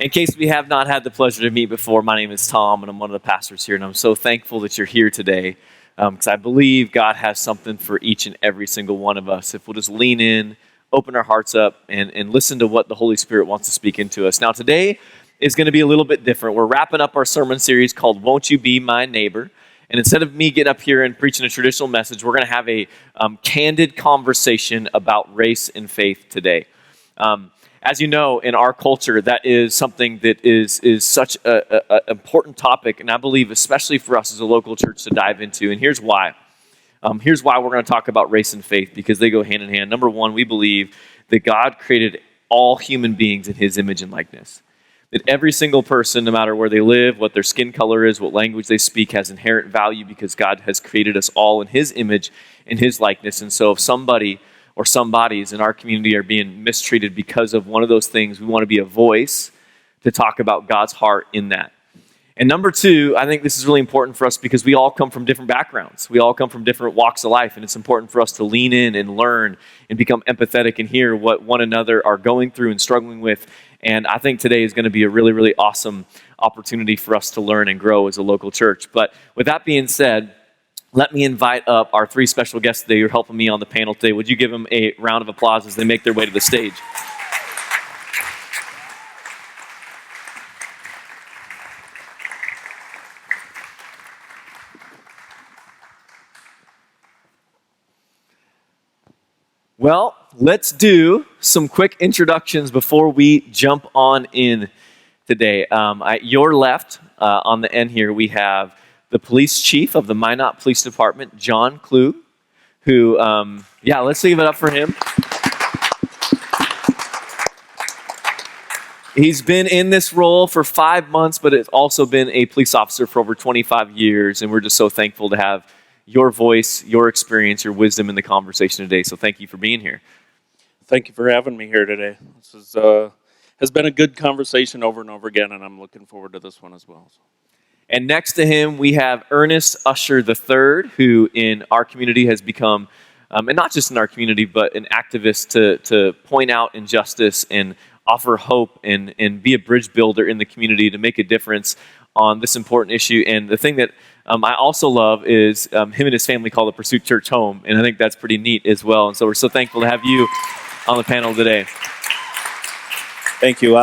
In case we have not had the pleasure to meet before, my name is Tom, and I'm one of the pastors here, and I'm so thankful that you're here today because I believe God has something for each and every single one of us if we'll just lean in, open our hearts up, and listen to what the Holy Spirit wants to speak into us. Now, today is going to be a little bit different. We're wrapping up our sermon series called Won't You Be My Neighbor? And instead of me getting up here and preaching a traditional message, we're going to have a candid conversation about race and faith today. As you know, in our culture, that is something that is such an important topic, and I believe especially for us as a local church to dive into. And here's why. Here's why we're going to talk about race and faith, because they go hand in hand. Number one, we believe that God created all human beings in His image and likeness. That every single person, no matter where they live, what their skin color is, what language they speak, has inherent value because God has created us all in His image and His likeness. And so if somebody or some bodies in our community are being mistreated because of one of those things, we want to be a voice to talk about God's heart in that. And number two, I think this is really important for us because we all come from different backgrounds. We all come from different walks of life, and it's important for us to lean in and learn and become empathetic and hear what one another are going through and struggling with. And I think today is going to be a really, really awesome opportunity for us to learn and grow as a local church. But with that being said, let me invite up our three special guests today who are helping me on the panel today. Would you give them a round of applause as they make their way to the stage? Well, let's do some quick introductions before we jump on in today. At your left, on the end here, we have the police chief of the Minot Police Department, John Klug, who, let's give it up for him. He's been in this role for 5 months, but has also been a police officer for over 25 years, and we're just so thankful to have your voice, your experience, your wisdom in the conversation today. So thank you for being here. Thank you for having me here today. This has been a good conversation over and over again, and I'm looking forward to this one as well. And next to him, we have Ernest Usher III, who in our community has become, and not just in our community, but an activist to point out injustice and offer hope and be a bridge builder in the community to make a difference on this important issue. And the thing that I also love is him and his family call the Pursuit Church home, and I think that's pretty neat as well. And so we're so thankful to have you on the panel today. Thank you.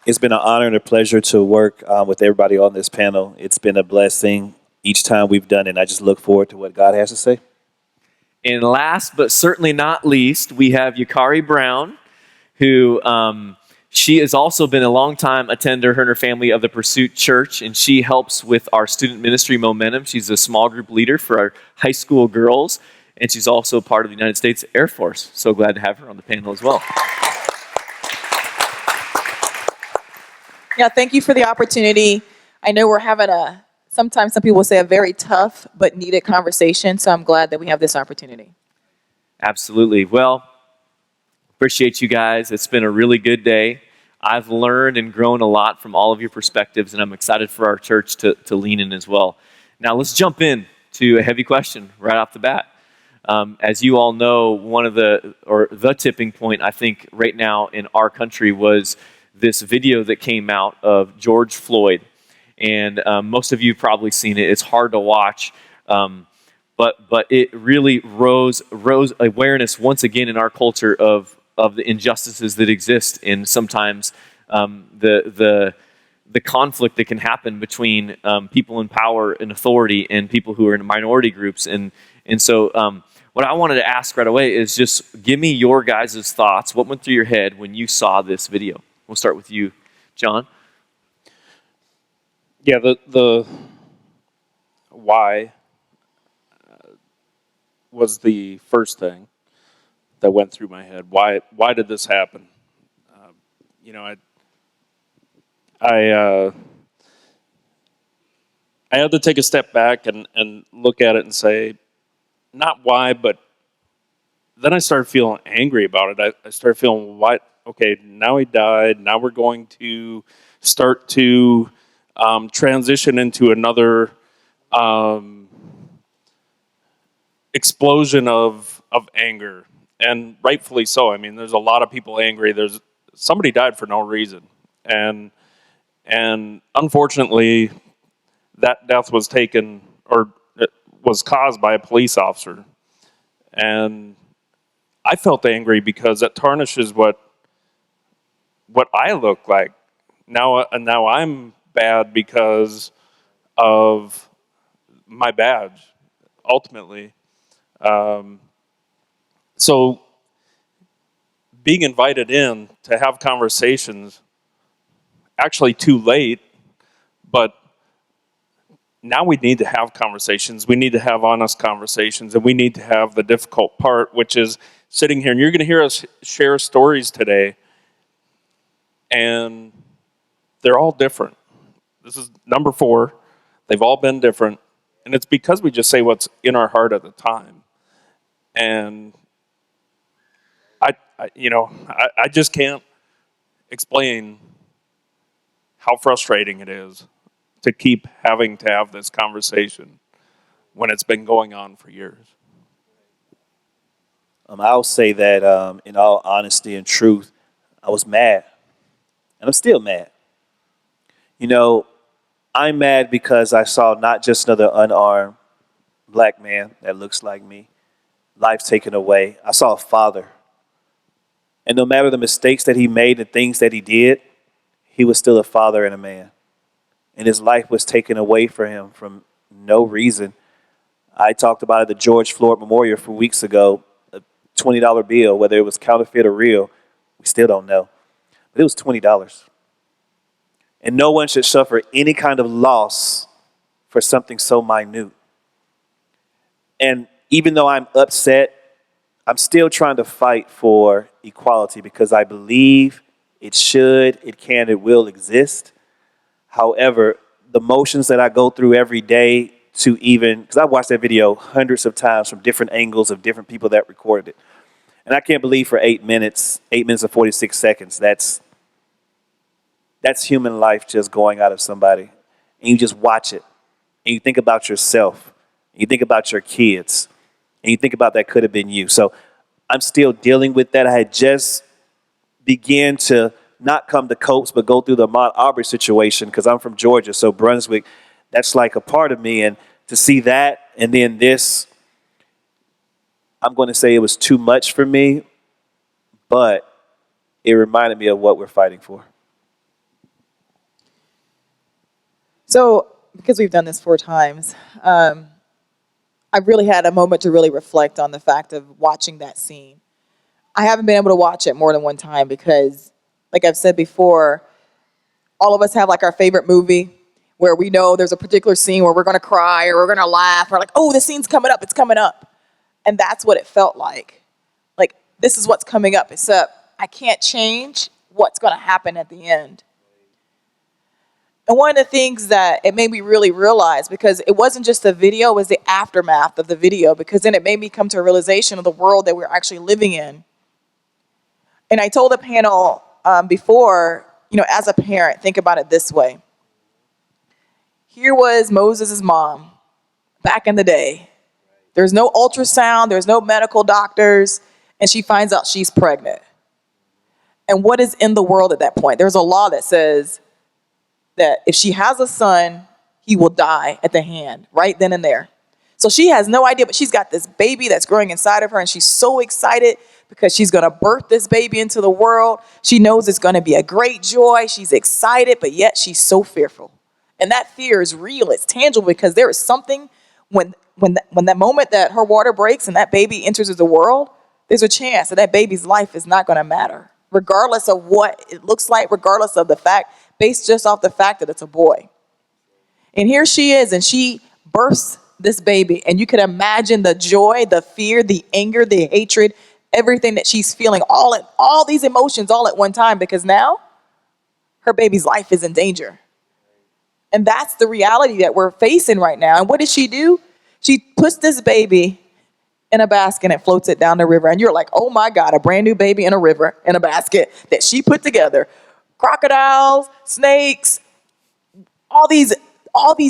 It's been an honor and a pleasure to work with everybody on this panel. It's been a blessing each time we've done it, and I just look forward to what God has to say. And last but certainly not least, we have Yucari Brown, who she has also been a long-time attender, her and her family, of the Pursuit Church, and she helps with our student ministry Momentum. She's a small group leader for our high school girls, and she's also part of the United States Air Force. So glad to have her on the panel as well. Yeah, thank you for the opportunity. I know we're having sometimes some people say a very tough but needed conversation, so I'm glad that we have this opportunity. Absolutely. Well, appreciate you guys. It's been a really good day. I've learned and grown a lot from all of your perspectives, and I'm excited for our church to lean in as well. Now, let's jump in to a heavy question right off the bat. As you all know, the tipping point, I think, right now in our country was this video that came out of George Floyd. And most of you have probably seen it. It's hard to watch. But it really rose awareness once again in our culture of the injustices that exist, and sometimes the conflict that can happen between people in power and authority and people who are in minority groups. And so what I wanted to ask right away is just give me your guys' thoughts. What went through your head when you saw this video? We'll start with you, John. Yeah, the why was the first thing that went through my head. Why did this happen? I had to take a step back and look at it and say, not why, but then I started feeling angry about it. I started feeling, why? Okay, now he died. Now we're going to start to transition into another explosion of anger, and rightfully so. I mean, there's a lot of people angry. Somebody died for no reason, And unfortunately, that death was taken or it was caused by a police officer. And I felt angry because it tarnishes what I look like. Now I'm bad because of my badge, ultimately. So being invited in to have conversations, actually too late, but now we need to have conversations. We need to have honest conversations, and we need to have the difficult part, which is sitting here. And you're going to hear us share stories today, and they're all different. This is number 4. They've all been different, and it's because we just say what's in our heart at the time. And I just can't explain how frustrating it is to keep having to have this conversation when it's been going on for years. I'll say that in all honesty and truth, I was mad. And I'm still mad. You know, I'm mad because I saw not just another unarmed black man that looks like me, life taken away. I saw a father. And no matter the mistakes that he made, the things that he did, he was still a father and a man. And his life was taken away from him from no reason. I talked about it at the George Floyd Memorial 4 weeks ago, a $20 bill, whether it was counterfeit or real, we still don't know. But it was $20. And no one should suffer any kind of loss for something so minute. And even though I'm upset, I'm still trying to fight for equality because I believe it should, it can, it will exist. However, the motions that I go through every day to even, because I've watched that video hundreds of times from different angles of different people that recorded it. And I can't believe for 8 minutes and 46 seconds, that's human life just going out of somebody. And you just watch it. And you think about yourself. And you think about your kids. And you think about that could have been you. So I'm still dealing with that. I had just began to not come to Copes, but go through the Ahmaud Arbery situation because I'm from Georgia. So Brunswick, that's like a part of me. And to see that and then this, I'm going to say it was too much for me, but it reminded me of what we're fighting for. So, because we've done this 4 times, I really had a moment to really reflect on the fact of watching that scene. I haven't been able to watch it more than one time because, like I've said before, all of us have like our favorite movie where we know there's a particular scene where we're going to cry or we're going to laugh or like, oh, the scene's coming up, it's coming up. And that's what it felt like. Like, this is what's coming up, except I can't change what's going to happen at the end. And one of the things that it made me really realize, because it wasn't just the video, it was the aftermath of the video, because then it made me come to a realization of the world that we're actually living in. And I told the panel before, as a parent, think about it this way. Here was Moses' mom back in the day. There's no ultrasound, there's no medical doctors, and she finds out she's pregnant. And what is in the world at that point? There's a law that says that if she has a son, he will die at the hand, right then and there. So she has no idea, but she's got this baby that's growing inside of her, and she's so excited because she's going to birth this baby into the world. She knows it's going to be a great joy. She's excited, but yet she's so fearful. And that fear is real. It's tangible because there is something when that moment that her water breaks and that baby enters the world, there's a chance that that baby's life is not going to matter, regardless of what it looks like, regardless of the fact, based just off the fact that it's a boy. And here she is, and she births this baby, and you can imagine the joy, the fear, the anger, the hatred, everything that she's feeling, all these emotions all at one time, because now her baby's life is in danger. And that's the reality that we're facing right now. And what does she do? She puts this baby in a basket and floats it down the river. And you're like, oh my God, a brand new baby in a river, in a basket that she put together. Crocodiles, snakes, all these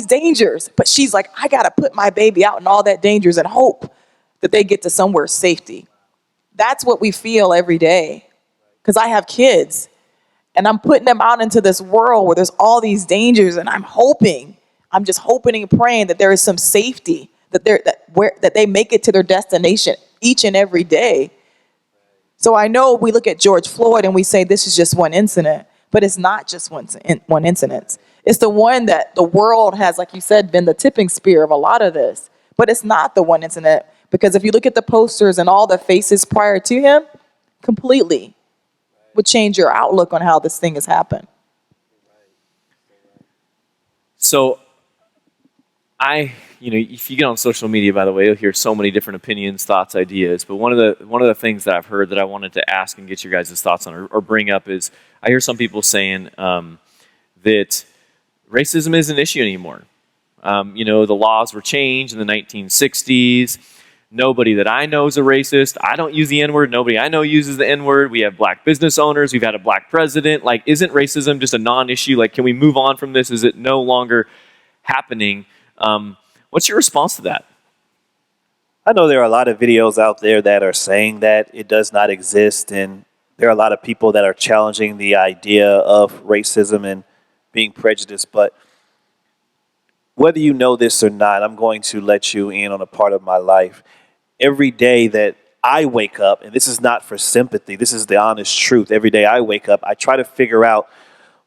dangers. But she's like, I got to put my baby out in all that dangers and hope that they get to somewhere safety. That's what we feel every day. Because I have kids. And I'm putting them out into this world where there's all these dangers, and I'm just hoping and praying that there is some safety, that they make it to their destination each and every day. So I know we look at George Floyd and we say this is just one incident, but it's not just one incident. It's the one that the world has, like you said, been the tipping spear of a lot of this. But it's not the one incident, because if you look at the posters and all the faces prior to him, completely would change your outlook on how this thing has happened. So if you get on social media, by the way, you'll hear so many different opinions, thoughts, ideas. But one of the things that I've heard that I wanted to ask and get your guys' thoughts on or bring up is, I hear some people saying that racism isn't an issue anymore. The laws were changed in the 1960s. Nobody that I know is a racist. I don't use the N-word. Nobody I know uses the N-word. We have black business owners. We've had a black president. Like, isn't racism just a non-issue? Like, can we move on from this? Is it no longer happening? What's your response to that? I know there are a lot of videos out there that are saying that it does not exist, and there are a lot of people that are challenging the idea of racism and being prejudiced. But whether you know this or not, I'm going to let you in on a part of my life. Every day that I wake up, and this is not for sympathy, this is the honest truth. Every day I wake up, I try to figure out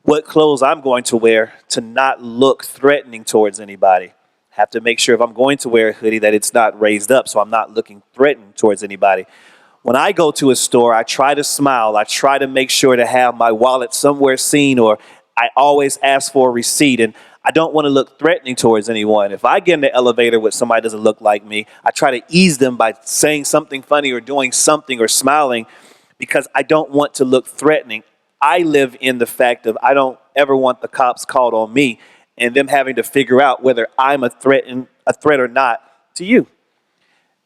what clothes I'm going to wear to not look threatening towards anybody. Have to make sure if I'm going to wear a hoodie that it's not raised up, so I'm not looking threatened towards anybody. When I go to a store, I try to smile. I try to make sure to have my wallet somewhere seen, or I always ask for a receipt, and I don't want to look threatening towards anyone. If I get in the elevator with somebody that doesn't look like me, I try to ease them by saying something funny or doing something or smiling, because I don't want to look threatening. I live in the fact of I don't ever want the cops called on me and them having to figure out whether I'm a threat or not to you.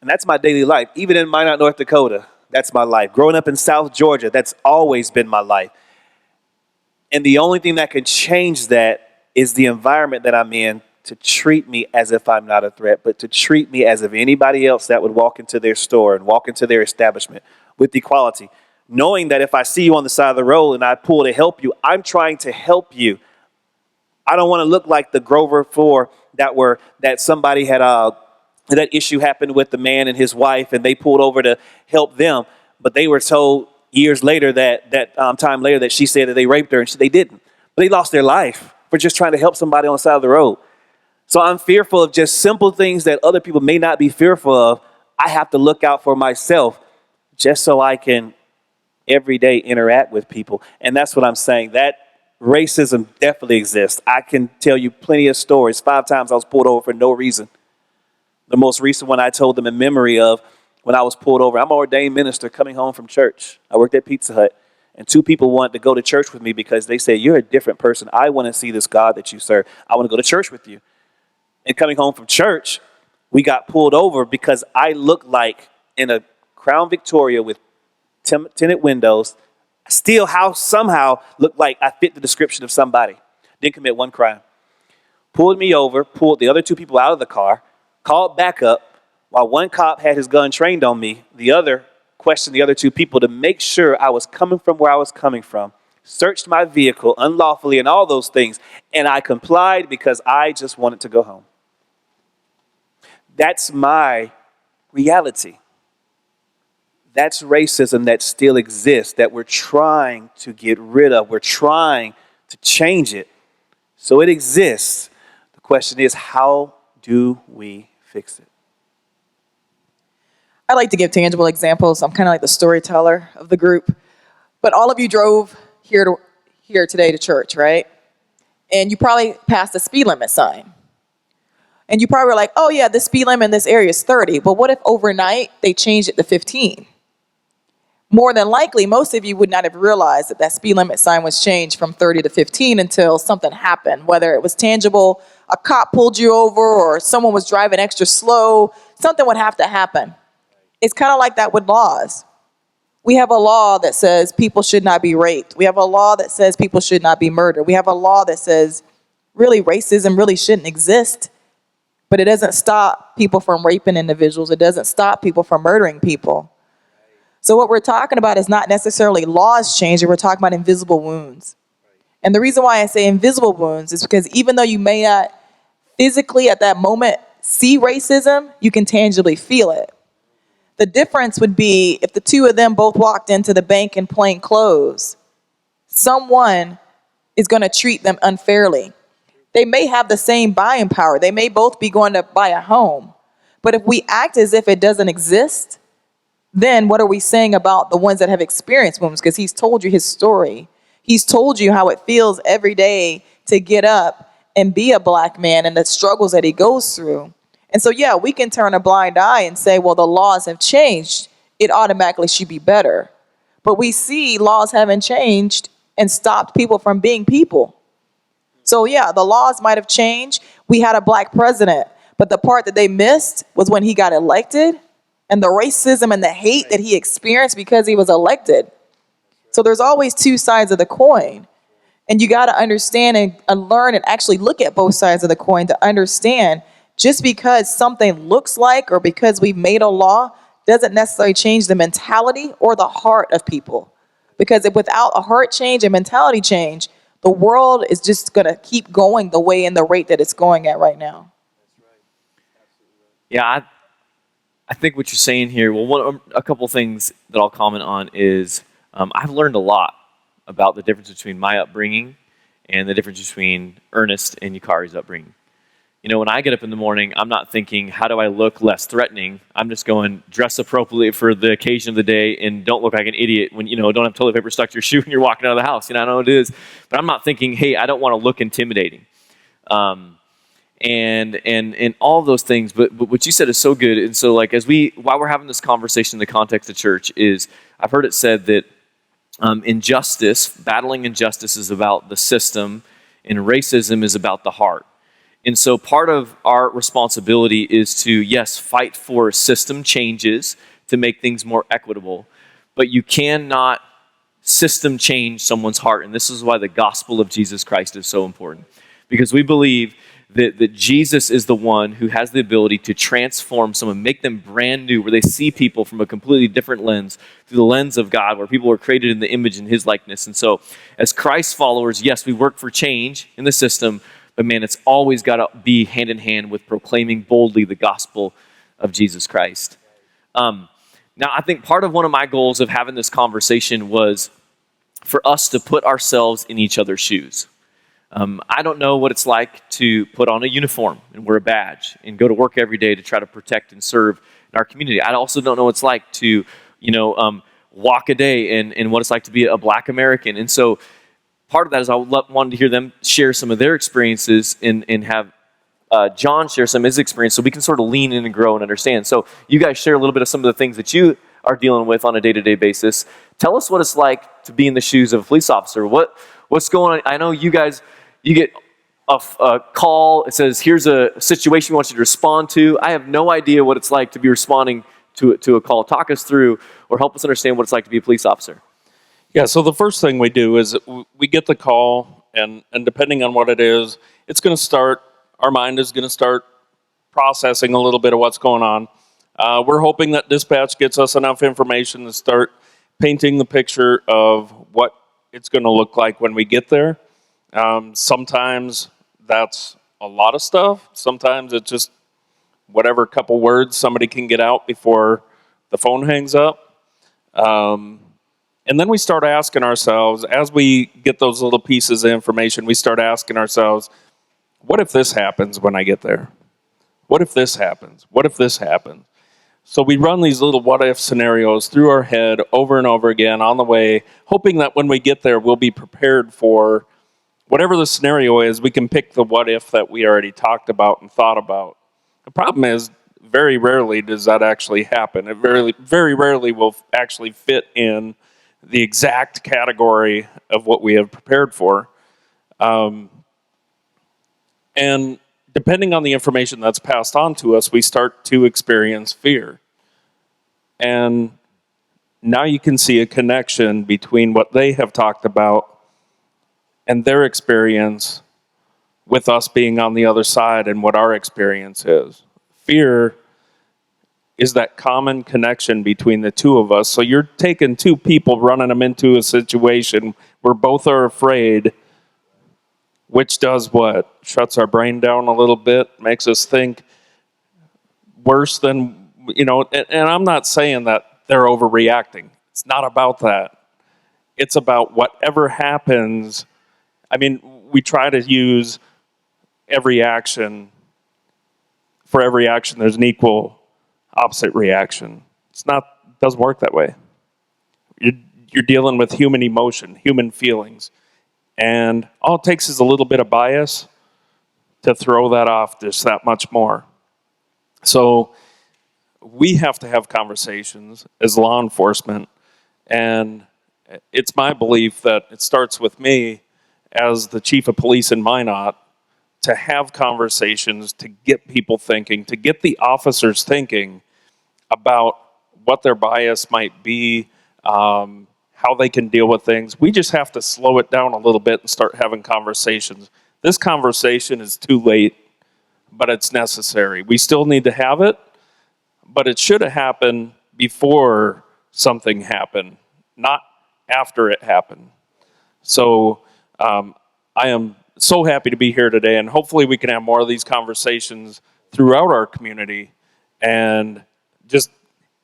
And that's my daily life. Even in Minot, North Dakota, that's my life. Growing up in South Georgia, that's always been my life. And the only thing that can change that is the environment that I'm in, to treat me as if I'm not a threat, but to treat me as if anybody else that would walk into their store and walk into their establishment with equality. Knowing that if I see you on the side of the road and I pull to help you, I'm trying to help you. I don't want to look like the Grover 4 that somebody had that issue happened with the man and his wife, and they pulled over to help them, but they were told years later time later that she said that they raped her, and they didn't. But they lost their life for just trying to help somebody on the side of the road. So I'm fearful of just simple things that other people may not be fearful of. I have to look out for myself just so I can every day interact with people. And that's what I'm saying. That racism definitely exists. I can tell you plenty of stories. 5 times I was pulled over for no reason. The most recent one I told them in memory of when I was pulled over. I'm an ordained minister coming home from church. I worked at Pizza Hut. And 2 people wanted to go to church with me because they said, you're a different person. I want to see this God that you serve. I want to go to church with you. And coming home from church, we got pulled over because I looked like in a Crown Victoria with tinted windows, somehow looked like I fit the description of somebody. Didn't commit one crime. Pulled me over, pulled the other 2 people out of the car, called back up. While one cop had his gun trained on me, the other questioned the other 2 people to make sure I was coming from where I was coming from, searched my vehicle unlawfully and all those things, and I complied because I just wanted to go home. That's my reality. That's racism that still exists, that we're trying to get rid of. We're trying to change it. So it exists. The question is, how do we fix it? I like to give tangible examples. I'm kind of like the storyteller of the group. But all of you drove here today to church, right? And you probably passed a speed limit sign. And you probably were like, oh yeah, the speed limit in this area is 30. But what if overnight they changed it to 15? More than likely, most of you would not have realized that speed limit sign was changed from 30 to 15 until something happened, whether it was tangible, a cop pulled you over, or someone was driving extra slow. Something would have to happen. It's kind of like that with laws. We have a law that says people should not be raped. We have a law that says people should not be murdered. We have a law that says really racism really shouldn't exist. But it doesn't stop people from raping individuals. It doesn't stop people from murdering people. So what we're talking about is not necessarily laws changing. We're talking about invisible wounds. And the reason why I say invisible wounds is because even though you may not physically at that moment see racism, you can tangibly feel it. The difference would be if the two of them both walked into the bank in plain clothes, someone is going to treat them unfairly. They may have the same buying power. They may both be going to buy a home. But if we act as if it doesn't exist, then what are we saying about the ones that have experienced wounds? Because he's told you his story. He's told you how it feels every day to get up and be a black man and the struggles that he goes through. And so, yeah, we can turn a blind eye and say, well, the laws have changed. It automatically should be better. But we see laws haven't changed and stopped people from being people. So, yeah, the laws might have changed. We had a black president. But the part that they missed was when he got elected and the racism and the hate that he experienced because he was elected. So there's always two sides of the coin. And you got to understand and learn and actually look at both sides of the coin to understand just because something looks like or because we've made a law doesn't necessarily change the mentality or the heart of people. Because if without a heart change and mentality change, the world is just going to keep going the way and the rate that it's going at right now. Yeah, I think what you're saying here, well, a couple things that I'll comment on is I've learned a lot about the difference between my upbringing and the difference between Ernest and Yucari's upbringing. You know, when I get up in the morning, I'm not thinking, how do I look less threatening? I'm just going, dress appropriately for the occasion of the day and don't look like an idiot when, don't have toilet paper stuck to your shoe when you're walking out of the house. I know what it is. But I'm not thinking, hey, I don't want to look intimidating. And all of those things. But what you said is so good. And so, like, while we're having this conversation in the context of church, is I've heard it said that battling injustice is about the system, and racism is about the heart. And so part of our responsibility is to, yes, fight for system changes to make things more equitable, but you cannot system change someone's heart. And this is why the gospel of Jesus Christ is so important, because we believe that Jesus is the one who has the ability to transform someone, make them brand new, where they see people from a completely different lens, through the lens of God, where people are created in the image and his likeness. And so as Christ followers, yes, we work for change in the system, but man, it's always got to be hand in hand with proclaiming boldly the gospel of Jesus Christ. Now, I think part of one of my goals of having this conversation was for us to put ourselves in each other's shoes. I don't know what it's like to put on a uniform and wear a badge and go to work every day to try to protect and serve in our community. I also don't know what it's like to, walk a day and what it's like to be a Black American. And so part of that is I wanted to hear them share some of their experiences and have John share some of his experience so we can sort of lean in and grow and understand. So you guys share a little bit of some of the things that you are dealing with on a day-to-day basis. Tell us what it's like to be in the shoes of a police officer. What's going on? I know you guys, you get a call. It says, here's a situation we want you to respond to. I have no idea what it's like to be responding to a call. Talk us through or help us understand what it's like to be a police officer. Yeah, so the first thing we do is we get the call, and depending on what it is, it's going to start, our mind is going to start processing a little bit of what's going on. We're hoping that dispatch gets us enough information to start painting the picture of what it's going to look like when we get there. Sometimes that's a lot of stuff. Sometimes it's just whatever couple words somebody can get out before the phone hangs up. And then we start asking ourselves, as we get those little pieces of information, we start asking ourselves, what if this happens when I get there? What if this happens? What if this happens? So we run these little what-if scenarios through our head over and over again on the way, hoping that when we get there, we'll be prepared for whatever the scenario is. We can pick the what-if that we already talked about and thought about. The problem is, very rarely does that actually happen. It very rarely will actually fit in the exact category of what we have prepared for. And depending on the information that's passed on to us, we start to experience fear. And now you can see a connection between what they have talked about and their experience with us being on the other side and what our experience is. Fear is that common connection between the two of us. So you're taking two people, running them into a situation where both are afraid. Which does what? Shuts our brain down a little bit, makes us think worse than, and I'm not saying that they're overreacting. It's not about that. It's about whatever happens. I mean, we try to use every action. For every action, there's an equal opposite reaction. Doesn't work that way. You're dealing with human emotion, human feelings. And all it takes is a little bit of bias to throw that off just that much more. So we have to have conversations as law enforcement. And it's my belief that it starts with me as the chief of police in Minot to have conversations, to get people thinking, to get the officers thinking about what their bias might be, how they can deal with things. We just have to slow it down a little bit and start having conversations. This conversation is too late, but it's necessary. We still need to have it, but it should have happened before something happened, not after it happened. So I am so happy to be here today, and hopefully we can have more of these conversations throughout our community and just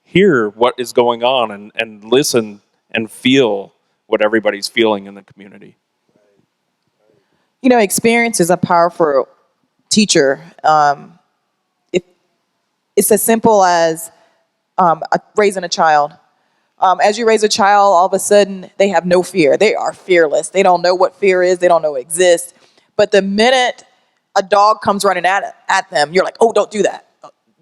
hear what is going on and listen and feel what everybody's feeling in the community. Experience is a powerful teacher. It's as simple as raising a child. As you raise a child, all of a sudden, they have no fear. They are fearless. They don't know what fear is. They don't know it exists. But the minute a dog comes running at them, you're like, oh, don't do that.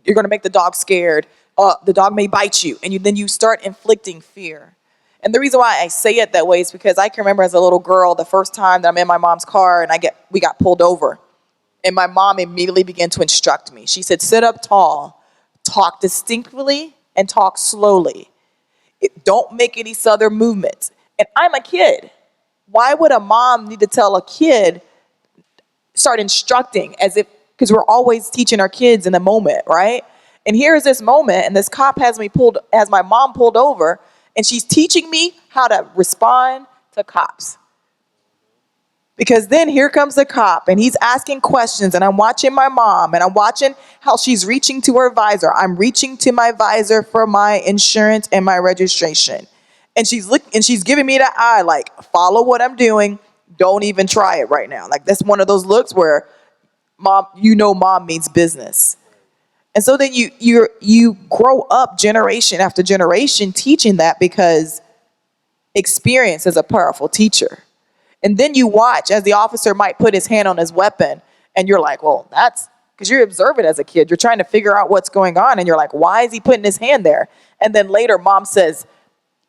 You're going to make the dog scared. The dog may bite you. And then you start inflicting fear. And the reason why I say it that way is because I can remember as a little girl, the first time that I'm in my mom's car and we got pulled over. And my mom immediately began to instruct me. She said, sit up tall, talk distinctly, and talk slowly. Don't make any southern movements. And I'm a kid. Why would a mom need to tell a kid, start instructing because we're always teaching our kids in the moment, right? And here is this moment, and this cop has my mom pulled over, and she's teaching me how to respond to cops. Because then here comes the cop, and he's asking questions, and I'm watching my mom, and I'm watching how she's reaching to her visor. I'm reaching to my visor for my insurance and my registration. And she's giving me that eye, like, follow what I'm doing. Don't even try it right now. Like, that's one of those looks where mom means business. And so then you grow up generation after generation teaching that, because experience is a powerful teacher. And then you watch as the officer might put his hand on his weapon, and you're like, well, that's because you observe it as a kid. You're trying to figure out what's going on, and you're like, why is he putting his hand there? And then later mom says,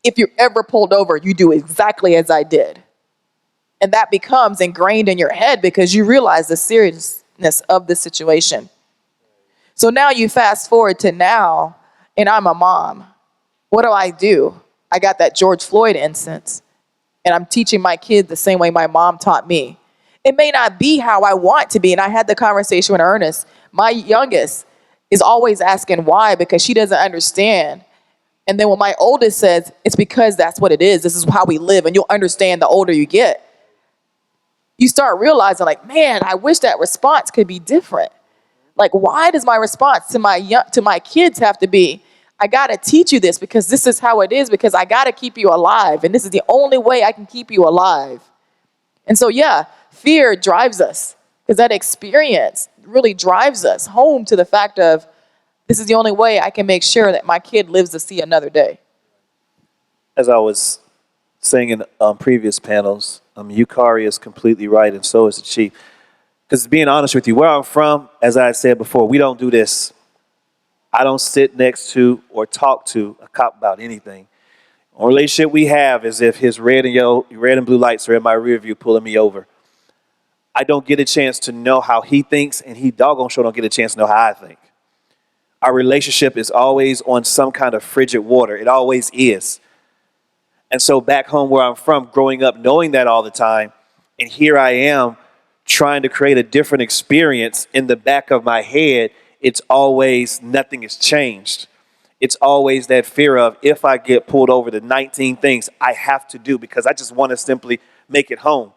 if you're ever pulled over, you do exactly as I did. And that becomes ingrained in your head because you realize the seriousness of the situation. So now you fast forward to now, and I'm a mom. What do? I got that George Floyd instance, and I'm teaching my kids the same way my mom taught me. It may not be how I want to be, and I had the conversation with Ernest. My youngest is always asking why, because she doesn't understand. And then when my oldest says, it's because that's what it is. This is how we live, and you'll understand the older you get. You start realizing, like, man, I wish that response could be different. Like, why does my response to my kids have to be, I got to teach you this because this is how it is, because I got to keep you alive, and this is the only way I can keep you alive. And so, yeah, fear drives us, because that experience really drives us home to the fact of, this is the only way I can make sure that my kid lives to see another day. As I was saying in previous panels, Yucari is completely right, and so is the chief. Because being honest with you, where I'm from, as I said before, we don't do this. I don't sit next to or talk to a cop about anything. The only relationship we have is if his red and blue lights are in my rear view pulling me over. I don't get a chance to know how he thinks, and he doggone sure don't get a chance to know how I think. Our relationship is always on some kind of frigid water. It always is. And so back home where I'm from, growing up knowing that all the time, and here I am trying to create a different experience in the back of my head, it's always nothing has changed. It's always that fear of, if I get pulled over, the 19 things I have to do because I just want to simply make it home.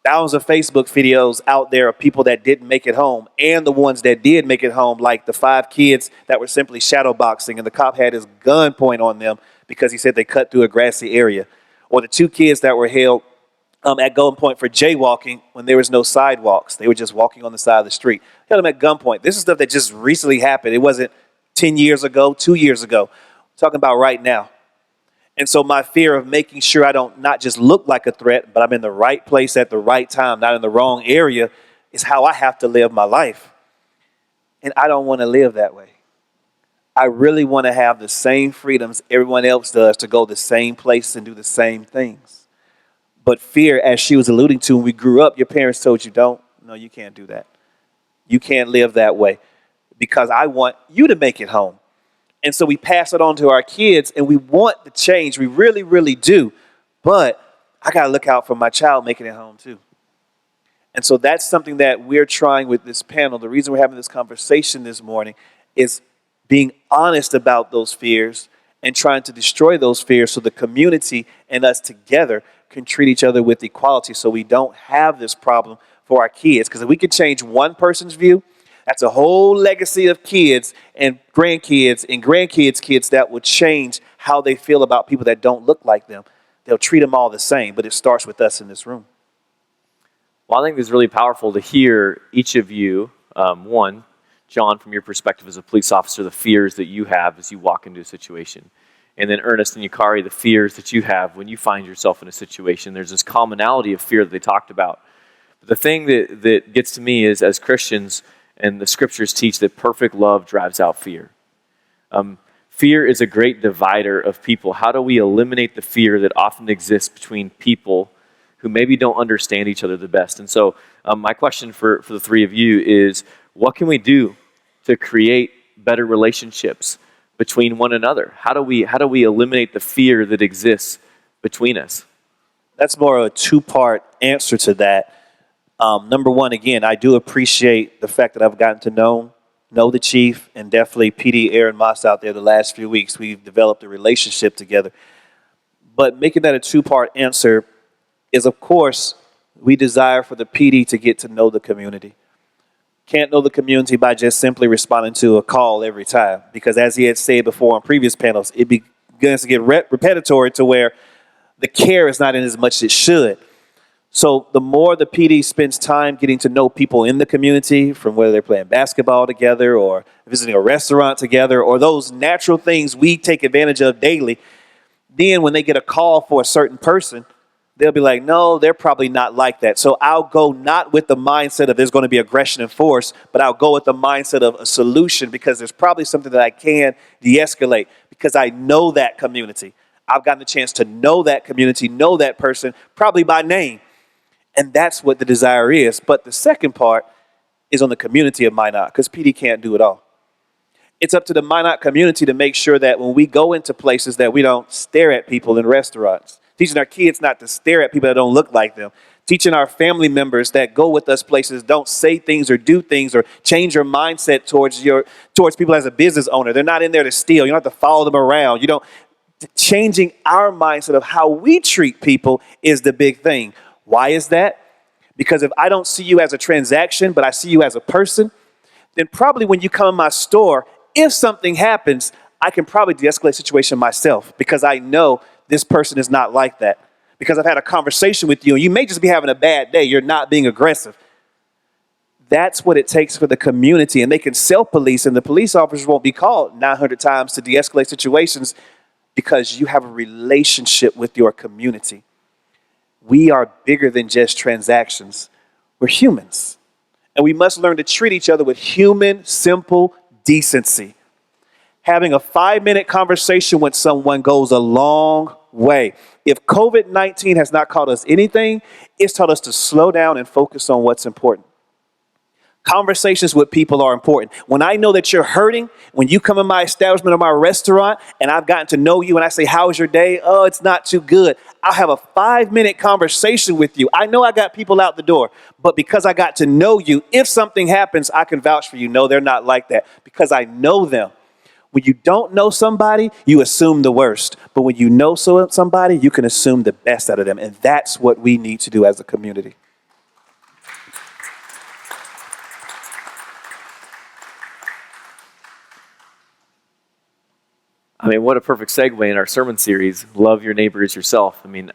Thousands of Facebook videos out there of people that didn't make it home, and the ones that did make it home, like the 5 kids that were simply shadowboxing and the cop had his gun point on them because he said they cut through a grassy area. Or the 2 kids that were held at gunpoint for jaywalking when there was no sidewalks. They were just walking on the side of the street. Held them at gunpoint. This is stuff that just recently happened. It wasn't 10 years ago, 2 years ago. I'm talking about right now. And so my fear of making sure I don't not just look like a threat, but I'm in the right place at the right time, not in the wrong area, is how I have to live my life. And I don't want to live that way. I really want to have the same freedoms everyone else does to go the same place and do the same things. But fear, as she was alluding to, when we grew up, your parents told you, no, you can't do that. You can't live that way because I want you to make it home. And so we pass it on to our kids, and we want the change. We really, really do. But I got to look out for my child making it home, too. And so that's something that we're trying with this panel. The reason we're having this conversation this morning is being honest about those fears and trying to destroy those fears so the community and us together can treat each other with equality so we don't have this problem for our kids. Because if we could change one person's view, that's a whole legacy of kids and grandkids' kids that will change how they feel about people that don't look like them. They'll treat them all the same, but it starts with us in this room. Well, I think it's really powerful to hear each of you, one, John, from your perspective as a police officer, the fears that you have as you walk into a situation. And then Ernest and Yucari, the fears that you have when you find yourself in a situation. There's this commonality of fear that they talked about. But the thing that gets to me is, as Christians, and the scriptures teach that perfect love drives out fear. Fear is a great divider of people. How do we eliminate the fear that often exists between people who maybe don't understand each other the best? And so my question for the three of you is, what can we do to create better relationships between one another? How do we eliminate the fear that exists between us? That's more of a 2-part answer to that. Number one, again, I do appreciate the fact that I've gotten to know the chief and definitely PD Aaron Moss out there the last few weeks. We've developed a relationship together. But making that a 2-part answer is, of course, we desire for the PD to get to know the community. Can't know the community by just simply responding to a call every time. Because as he had said before on previous panels, it begins to get repetitory to where the care is not in as much as it should. So the more the PD spends time getting to know people in the community, from whether they're playing basketball together or visiting a restaurant together or those natural things we take advantage of daily, then when they get a call for a certain person, they'll be like, no, they're probably not like that. So I'll go not with the mindset of there's going to be aggression and force, but I'll go with the mindset of a solution because there's probably something that I can de-escalate because I know that community. I've gotten the chance to know that community, know that person, probably by name. And that's what the desire is. But the second part is on the community of Minot, because PD can't do it all. It's up to the Minot community to make sure that when we go into places that we don't stare at people in restaurants, teaching our kids not to stare at people that don't look like them, teaching our family members that go with us places don't say things or do things or change your mindset towards people as a business owner. They're not in there to steal. You don't have to follow them around. Changing our mindset of how we treat people is the big thing. Why is that? Because if I don't see you as a transaction, but I see you as a person, then probably when you come in my store, if something happens, I can probably de-escalate the situation myself because I know this person is not like that. Because I've had a conversation with you and you may just be having a bad day. You're not being aggressive. That's what it takes for the community. And they can self-police and the police officers won't be called 900 times to de-escalate situations because you have a relationship with your community. We are bigger than just transactions. We're humans. And we must learn to treat each other with human, simple decency. Having a 5-minute conversation with someone goes a long way. If COVID-19 has not taught us anything, it's taught us to slow down and focus on what's important. Conversations with people are important. When I know that you're hurting, when you come in my establishment or my restaurant and I've gotten to know you and I say, how's your day? Oh, it's not too good. I'll have a 5-minute conversation with you. I know I got people out the door, but because I got to know you, if something happens, I can vouch for you. No, they're not like that because I know them. When you don't know somebody, you assume the worst. But when you know somebody, you can assume the best out of them. And that's what we need to do as a community. I mean, what a perfect segue in our sermon series, Love Your Neighbor as Yourself. I mean,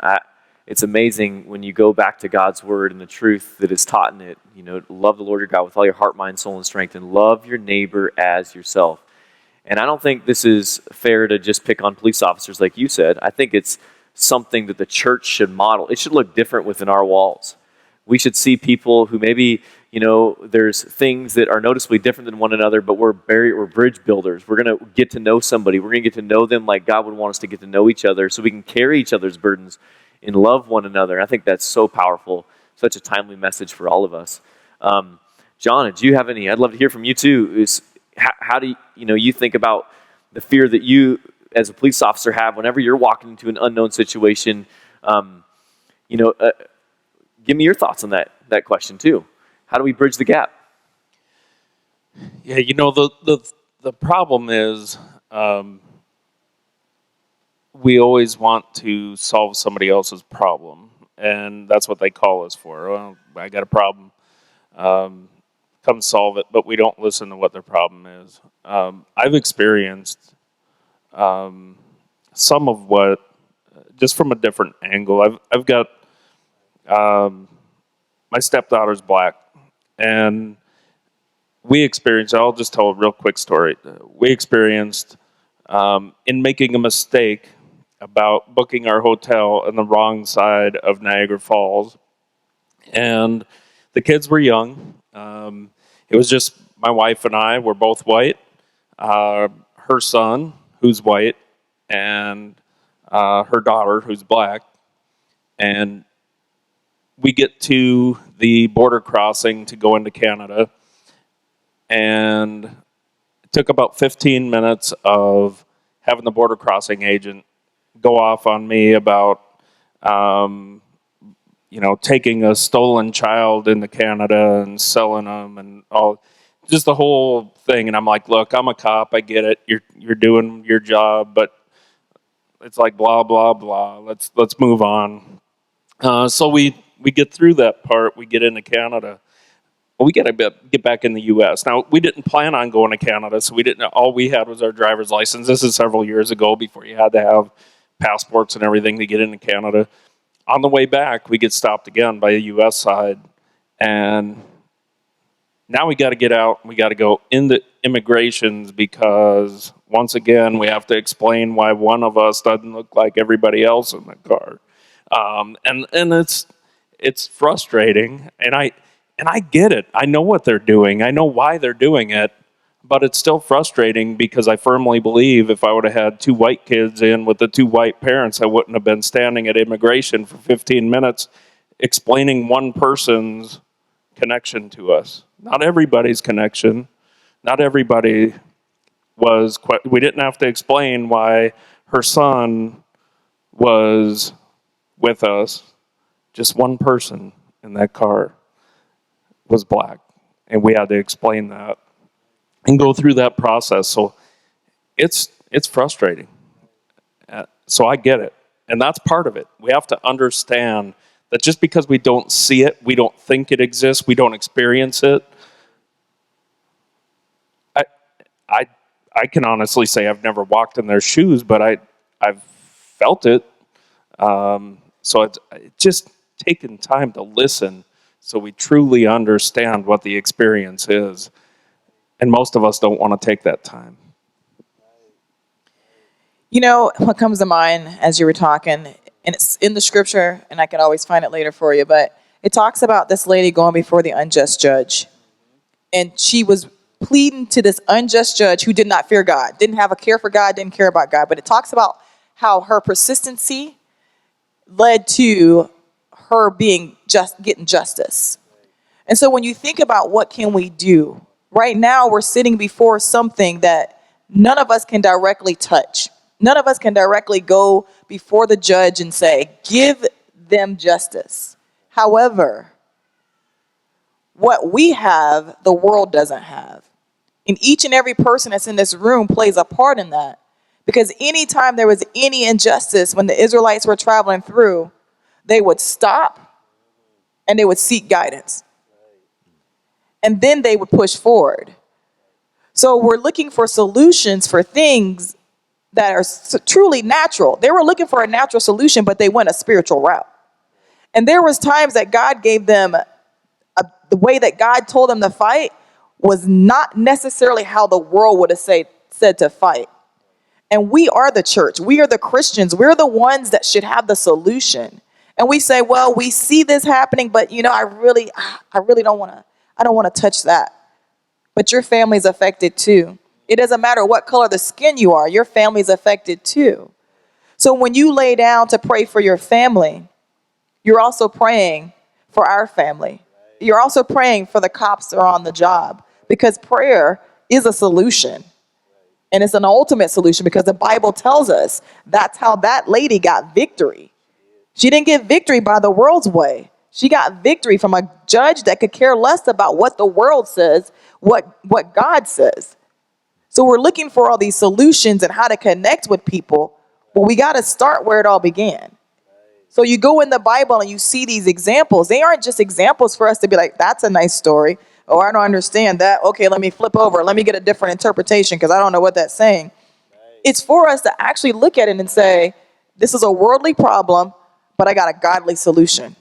it's amazing when you go back to God's word and the truth that is taught in it. You know, love the Lord your God with all your heart, mind, soul, and strength, and love your neighbor as yourself. And I don't think this is fair to just pick on police officers like you said. I think it's something that the church should model. It should look different within our walls. We should see people who maybe, you know, there's things that are noticeably different than one another, but we're bridge builders. We're going to get to know somebody. We're going to get to know them like God would want us to get to know each other so we can carry each other's burdens and love one another. I think that's so powerful, such a timely message for all of us. John, do you have any? I'd love to hear from you too. How do you think about the fear that you as a police officer have whenever you're walking into an unknown situation? Give me your thoughts on that question too. How do we bridge the gap? Yeah, the problem is we always want to solve somebody else's problem, and that's what they call us for. Well, I got a problem. Come solve it, but we don't listen to what their problem is. I've experienced some of what, just from a different angle. I've got my stepdaughter's black, and we experienced, I'll just tell a real quick story. We experienced in making a mistake about booking our hotel on the wrong side of Niagara Falls. And the kids were young. It was just my wife and I were both white. Her son, who's white, and her daughter, who's black. And we get to the border crossing to go into Canada. And it took about 15 minutes of having the border crossing agent go off on me about, taking a stolen child into Canada and selling them and all, just the whole thing. And I'm like, look, I'm a cop. I get it. You're doing your job, but it's like blah, blah, blah. Let's move on. So we get through that part. We get into Canada. Well, we got to get back in the U.S. Now, we didn't plan on going to Canada, so all we had was our driver's license. This is several years ago before you had to have passports and everything to get into Canada. On the way back, we get stopped again by the U.S. side, and now we got to get out. We got to go into immigrations because, once again, we have to explain why one of us doesn't look like everybody else in the car. And it's frustrating, and I get it. I know what they're doing. I know why they're doing it, but it's still frustrating because I firmly believe if I would have had two white kids in with the two white parents, I wouldn't have been standing at immigration for 15 minutes explaining one person's connection to us. Not everybody's connection. Not everybody was. We didn't have to explain why her son was with us. Just one person in that car was black, and we had to explain that and go through that process. So it's frustrating. So I get it, and that's part of it. We have to understand that just because we don't see it, we don't think it exists, we don't experience it. I can honestly say I've never walked in their shoes, but I've felt it. So it's just taking time to listen so we truly understand what the experience is. And most of us don't want to take that time. You know, what comes to mind as you were talking, and it's in the scripture, and I can always find it later for you, but it talks about this lady going before the unjust judge. And she was pleading to this unjust judge who did not fear God, didn't have a care for God, didn't care about God. But it talks about how her persistency led to her getting justice. And so when you think about what can we do, right now we're sitting before something that none of us can directly touch. None of us can directly go before the judge and say, give them justice. However, what we have, the world doesn't have. And each and every person that's in this room plays a part in that. Because anytime there was any injustice when the Israelites were traveling through, they would stop and they would seek guidance. And then they would push forward. So we're looking for solutions for things that are truly natural. They were looking for a natural solution, but they went a spiritual route. And there was times that God gave them the way that God told them to fight was not necessarily how the world would have said to fight. And we are the church. We are the Christians. We're the ones that should have the solution. And we say, well, we see this happening, but I really don't want to touch that. But your family's affected too. It doesn't matter what color the skin you are. Your family's affected too. So when you lay down to pray for your family, you're also praying for our family. You're also praying for the cops that are on the job, because prayer is a solution. And it's an ultimate solution, because the Bible tells us that's how that lady got victory. She didn't get victory by the world's way. She got victory from a judge that could care less about what the world says, what God says. So we're looking for all these solutions and how to connect with people. Well, we got to start where it all began. So you go in the Bible and you see these examples. They aren't just examples for us to be like, that's a nice story. Oh, I don't understand that. Okay, let me flip over. Let me get a different interpretation because I don't know what that's saying. It's for us to actually look at it and say, this is a worldly problem, but I got a godly solution.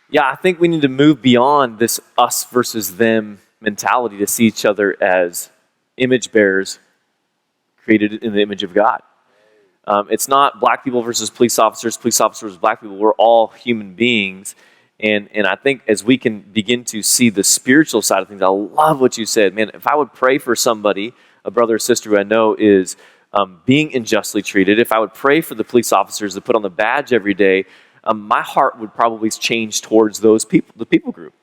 Yeah, I think we need to move beyond this us versus them mentality to see each other as image bearers created in the image of God. It's not black people versus police officers versus black people. We're all human beings. And I think as we can begin to see the spiritual side of things, I love what you said. Man, if I would pray for somebody, a brother or sister who I know is being unjustly treated, if I would pray for the police officers that put on the badge every day, my heart would probably change towards those people, the people group.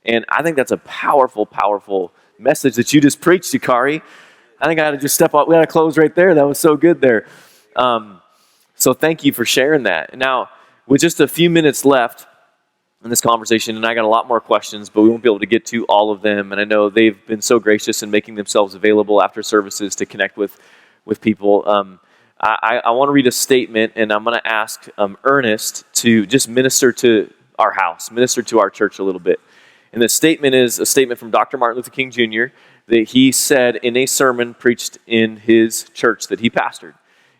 And I think that's a powerful, powerful message that you just preached, Yucari. I think I had to just step up. We got to close right there. That was so good there. So thank you for sharing that. Now, with just a few minutes left in this conversation, and I got a lot more questions, but we won't be able to get to all of them. And I know they've been so gracious in making themselves available after services to connect with people. I want to read a statement, and I'm going to ask Ernest to just minister to our house, minister to our church a little bit. And the statement is a statement from Dr. Martin Luther King Jr. that he said in a sermon preached in his church that he pastored.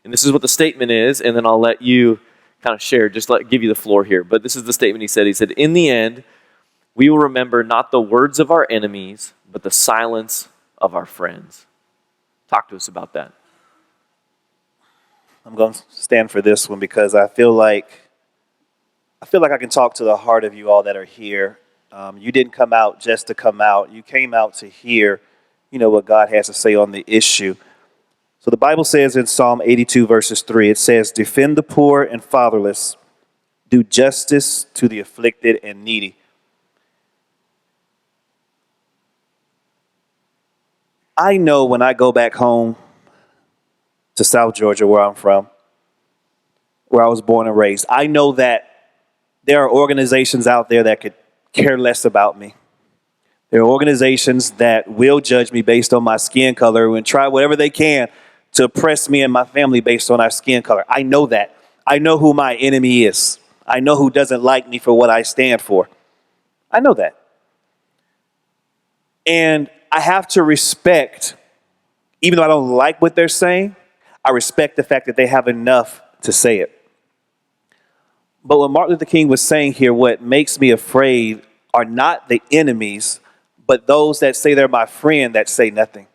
And this is what the statement is, and then I'll let you kind of share, give you the floor here. But this is the statement he said. He said, in the end, we will remember not the words of our enemies, but the silence of our friends. Talk to us about that. I'm going to stand for this one because I feel like I can talk to the heart of you all that are here. You didn't come out just to come out. You came out to hear, what God has to say on the issue. So the Bible says in Psalm 82 verses 3, it says, defend the poor and fatherless, do justice to the afflicted and needy. I know when I go back home to South Georgia, where I'm from, where I was born and raised, I know that there are organizations out there that could care less about me. There are organizations that will judge me based on my skin color and try whatever they can to oppress me and my family based on our skin color. I know that. I know who my enemy is. I know who doesn't like me for what I stand for. I know that. And I have to respect, even though I don't like what they're saying, I respect the fact that they have enough to say it. But what Martin Luther King was saying here, what makes me afraid are not the enemies, but those that say they're my friend that say nothing.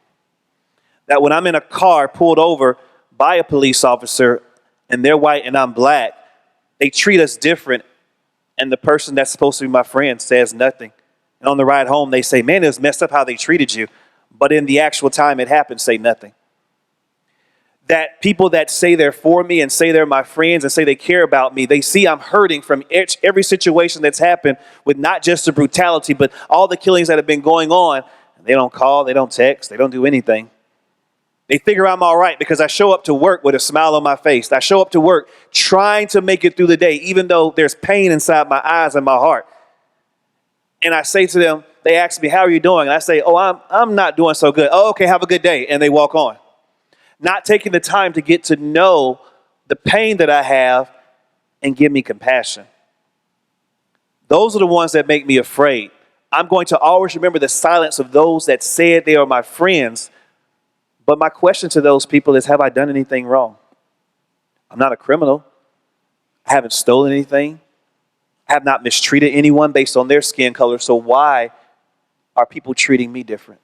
That when I'm in a car pulled over by a police officer and they're white and I'm black, they treat us different. And the person that's supposed to be my friend says nothing. And on the ride home, they say, man, it was messed up how they treated you. But in the actual time it happened, say nothing. That people that say they're for me and say they're my friends and say they care about me, they see I'm hurting from every situation that's happened with not just the brutality, but all the killings that have been going on. They don't call, they don't text, they don't do anything. They figure I'm all right because I show up to work with a smile on my face. I show up to work trying to make it through the day, even though there's pain inside my eyes and my heart. And I say to them, they ask me, how are you doing? And I say, oh, I'm not doing so good. Oh, okay, have a good day. And they walk on. Not taking the time to get to know the pain that I have and give me compassion. Those are the ones that make me afraid. I'm going to always remember the silence of those that said they are my friends. But my question to those people is, have I done anything wrong? I'm not a criminal. I haven't stolen anything. I have not mistreated anyone based on their skin color. So why are people treating me different?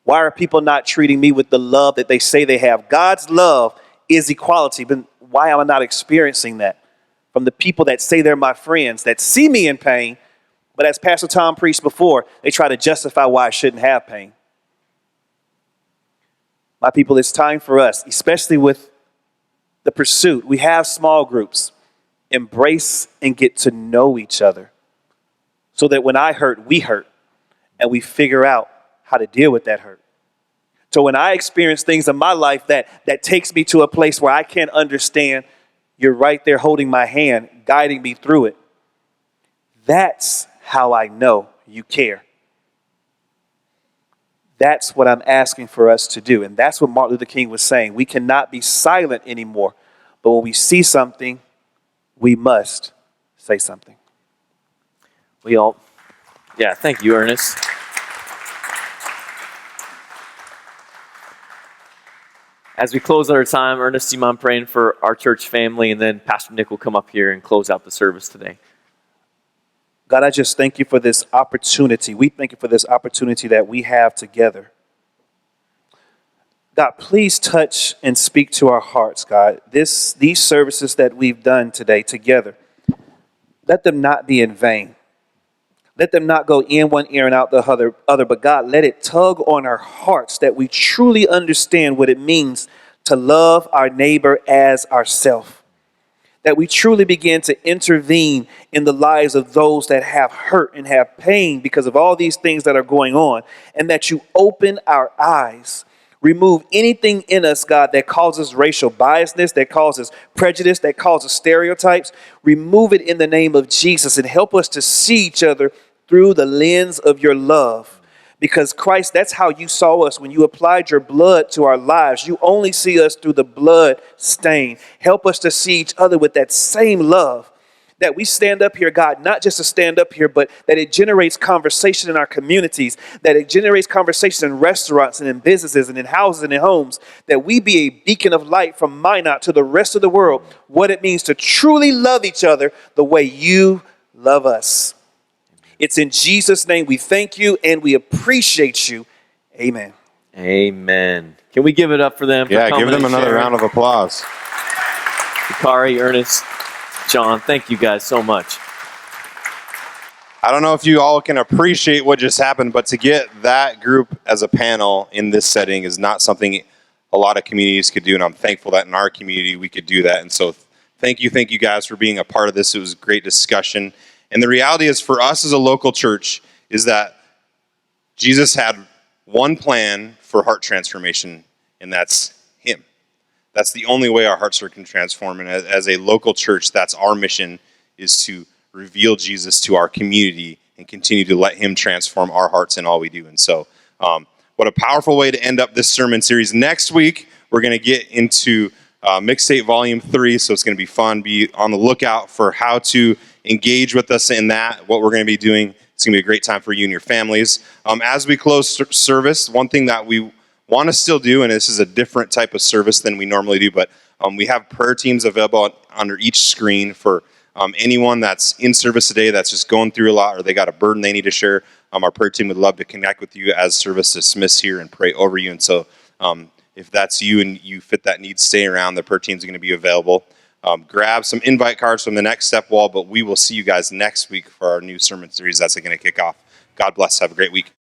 Why are people not treating me with the love that they say they have? God's love is equality, but why am I not experiencing that from the people that say they're my friends, that see me in pain, but as Pastor Tom preached before, they try to justify why I shouldn't have pain? My people, it's time for us, especially with the pursuit. We have small groups. Embrace and get to know each other so that when I hurt, we hurt, and we figure out how to deal with that hurt. So when I experience things in my life that takes me to a place where I can't understand, you're right there holding my hand, guiding me through it. That's how I know you care. That's what I'm asking for us to do. And that's what Martin Luther King was saying. We cannot be silent anymore. But when we see something, we must say something. Thank you, Ernest. As we close our time, Ernest, do you mind praying for our church family? And then Pastor Nick will come up here and close out the service today. God, I just thank you for this opportunity. We thank you for this opportunity that we have together. God, please touch and speak to our hearts, God. These services that we've done today together, let them not be in vain. Let them not go in one ear and out the other. But God, let it tug on our hearts that we truly understand what it means to love our neighbor as ourselves. That we truly begin to intervene in the lives of those that have hurt and have pain because of all these things that are going on. And that you open our eyes. Remove anything in us, God, that causes racial biasness, that causes prejudice, that causes stereotypes. Remove it in the name of Jesus and help us to see each other through the lens of your love. Because Christ, that's how you saw us when you applied your blood to our lives. You only see us through the blood stain. Help us to see each other with that same love. That we stand up here, God, not just to stand up here, but that it generates conversation in our communities, that it generates conversation in restaurants and in businesses and in houses and in homes, that we be a beacon of light from Minot to the rest of the world, what it means to truly love each other the way you love us. It's in Jesus' name we thank you and we appreciate you. Amen. Amen. Can we give it up for them? Yeah, give them another round of applause. Yucari, Ernest, John, thank you guys so much. I don't know if you all can appreciate what just happened, but to get that group as a panel in this setting is not something a lot of communities could do, and I'm thankful that in our community we could do that. And so thank you guys for being a part of this. It was a great discussion. And the reality is for us as a local church is that Jesus had one plan for heart transformation, and that's him. That's the only way our hearts can transform. And as a local church, that's our mission, is to reveal Jesus to our community and continue to let him transform our hearts in all we do. And so what a powerful way to end up this sermon series. Next week, we're going to get into Mixtape Volume 3, so it's going to be fun. Be on the lookout for how to engage with us in that, what we're going to be doing. It's going to be a great time for you and your families. As we close service, one thing that we want to still do, and this is a different type of service than we normally do, but we have prayer teams available under each screen for anyone that's in service today that's just going through a lot or they got a burden they need to share. Our prayer team would love to connect with you as service dismisses here and pray over you. And so if that's you and you fit that need, stay around. The prayer teams are going to be available. Grab some invite cards from the Next Step wall, but we will see you guys next week for our new sermon series that's going to kick off. God bless. Have a great week.